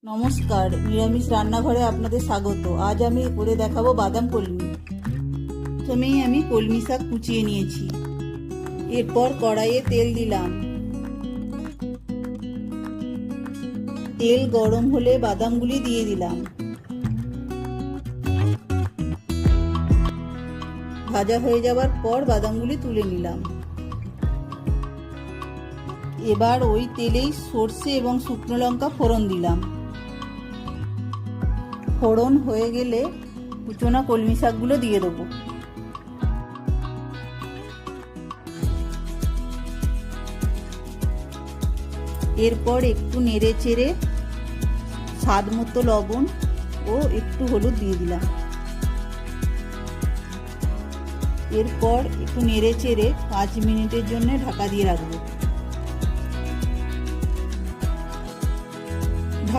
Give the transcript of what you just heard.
নমস্কার, নিরামিষ রান্নাঘরে আপনাদের স্বাগত। আজ আমি করে দেখাবো বাদাম কলমি। প্রথমেই আমি কলমি শাক কুচিয়ে নিয়েছি। এরপর কড়াইয়ে তেল দিলাম। তেল গরম হলে বাদামগুলি দিয়ে দিলাম। ভাজা হয়ে যাওয়ার পর বাদামগুলি তুলে নিলাম। এবার ওই তেলেই সর্ষে এবং শুকনো লঙ্কা ফোড়ন দিলাম। ফোড়ন হয়ে গেলে কুচোনা কলমি শাকগুলো দিয়ে দেবো। এরপর একটু নেড়ে চেড়ে স্বাদ মতো লবণ ও একটু হলুদ দিয়ে দিলাম। এরপর একটু নেড়ে চেড়ে 5 মিনিটের জন্য ঢাকা দিয়ে রাখবো।